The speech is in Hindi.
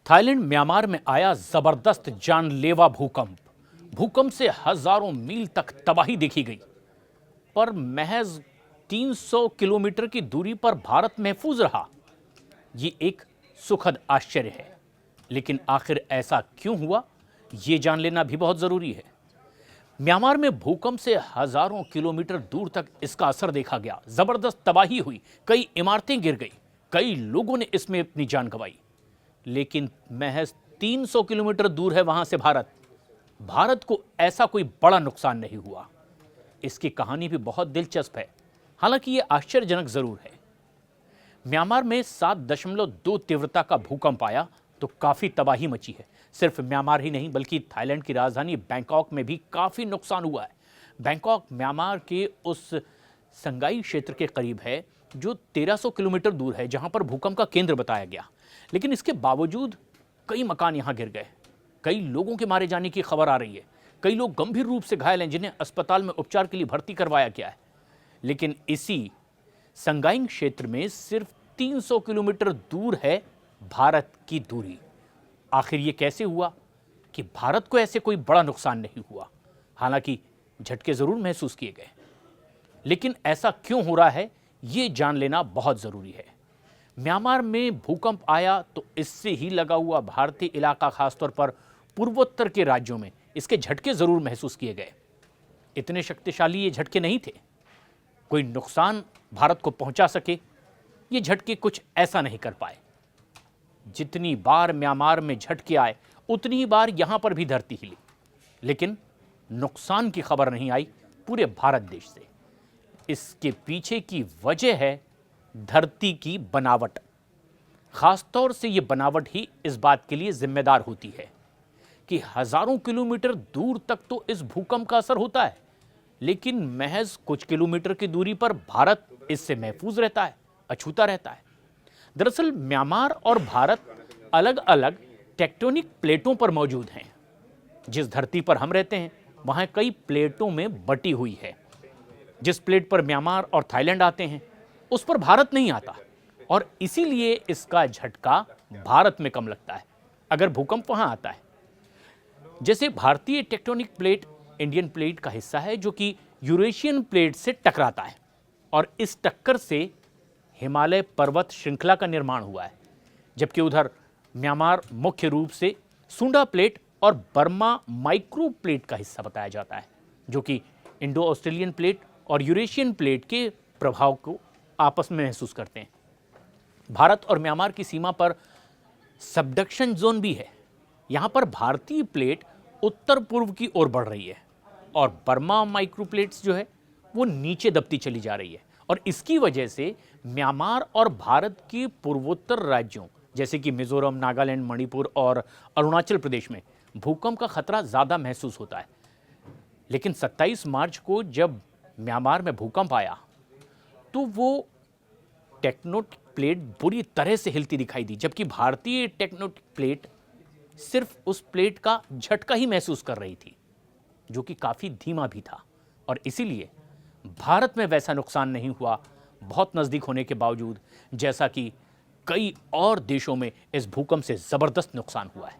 थाईलैंड म्यांमार में आया जबरदस्त जानलेवा भूकंप। भूकंप से हजारों मील तक तबाही देखी गई, पर महज 300 किलोमीटर की दूरी पर भारत महफूज रहा। ये एक सुखद आश्चर्य है, लेकिन आखिर ऐसा क्यों हुआ, ये जान लेना भी बहुत जरूरी है। म्यांमार में भूकंप से हजारों किलोमीटर दूर तक इसका असर देखा गया। जबरदस्त तबाही हुई, कई इमारतें गिर गई, कई लोगों ने इसमें अपनी जान गंवाई। लेकिन महज 300 किलोमीटर दूर है वहां से भारत को ऐसा कोई बड़ा नुकसान नहीं हुआ। इसकी कहानी भी बहुत दिलचस्प है, हालांकि यह आश्चर्यजनक जरूर है। म्यांमार में 7.2 तीव्रता का भूकंप आया तो काफी तबाही मची है। सिर्फ म्यांमार ही नहीं, बल्कि थाईलैंड की राजधानी बैंकॉक में भी काफी नुकसान हुआ है। बैंकॉक म्यांमार के उस संगाई क्षेत्र के करीब है जो 1300 किलोमीटर दूर है, जहां पर भूकंप का केंद्र बताया गया। लेकिन इसके बावजूद कई मकान यहां गिर गए, कई लोगों के मारे जाने की खबर आ रही है, कई लोग गंभीर रूप से घायल हैं जिन्हें अस्पताल में उपचार के लिए भर्ती करवाया गया है। लेकिन इसी संगाइंग क्षेत्र में सिर्फ 300 किलोमीटर दूर है भारत की दूरी। आखिर ये कैसे हुआ कि भारत को ऐसे कोई बड़ा नुकसान नहीं हुआ? हालांकि झटके जरूर महसूस किए गए, लेकिन ऐसा क्यों हो रहा है ये जान लेना बहुत जरूरी है। म्यांमार में भूकंप आया तो इससे ही लगा हुआ भारतीय इलाका, खासतौर पर पूर्वोत्तर के राज्यों में इसके झटके जरूर महसूस किए गए। इतने शक्तिशाली ये झटके नहीं थे कोई नुकसान भारत को पहुंचा सके। ये झटके कुछ ऐसा नहीं कर पाए। जितनी बार म्यांमार में झटके आए उतनी ही बार यहां पर भी धरती हिली, लेकिन नुकसान की खबर नहीं आई पूरे भारत देश से। इसके पीछे की वजह है धरती की बनावट। खासतौर से ये बनावट ही इस बात के लिए जिम्मेदार होती है कि हजारों किलोमीटर दूर तक तो इस भूकंप का असर होता है, लेकिन महज कुछ किलोमीटर की दूरी पर भारत इससे महफूज रहता है, अछूता रहता है। दरअसल म्यांमार और भारत अलग अलग टेक्टोनिक प्लेटों पर मौजूद हैं। जिस धरती पर हम रहते हैं वहां कई प्लेटों में बटी हुई है। जिस प्लेट पर म्यांमार और थाईलैंड आते हैं उस पर भारत नहीं आता, और इसीलिए इसका झटका भारत में कम लगता है अगर भूकंप वहां आता है। जैसे भारतीय टेक्टोनिक प्लेट इंडियन प्लेट का हिस्सा है जो कि यूरेशियन प्लेट से टकराता है, और इस टक्कर से हिमालय पर्वत श्रृंखला का निर्माण हुआ है। जबकि उधर म्यांमार मुख्य रूप से सुंडा प्लेट और बर्मा माइक्रो प्लेट का हिस्सा बताया जाता है, जो कि इंडो ऑस्ट्रेलियन प्लेट और यूरेशियन प्लेट के प्रभाव को आपस में महसूस करते हैं। भारत और म्यांमार की सीमा पर सबडक्शन जोन भी है। यहां पर भारतीय प्लेट उत्तर पूर्व की ओर बढ़ रही है और बर्मा माइक्रो प्लेट्स जो है वो नीचे दबती चली जा रही है, और इसकी वजह से म्यांमार और भारत के पूर्वोत्तर राज्यों जैसे कि मिजोरम, नागालैंड, मणिपुर और अरुणाचल प्रदेश में भूकंप का खतरा ज्यादा महसूस होता है। लेकिन 27 मार्च को जब म्यांमार में भूकंप आया तो वो टेक्टोनिक प्लेट बुरी तरह से हिलती दिखाई दी, जबकि भारतीय टेक्टोनिक प्लेट सिर्फ उस प्लेट का झटका ही महसूस कर रही थी, जो कि काफी धीमा भी था। और इसीलिए भारत में वैसा नुकसान नहीं हुआ, बहुत नजदीक होने के बावजूद, जैसा कि कई और देशों में इस भूकंप से जबरदस्त नुकसान हुआ है।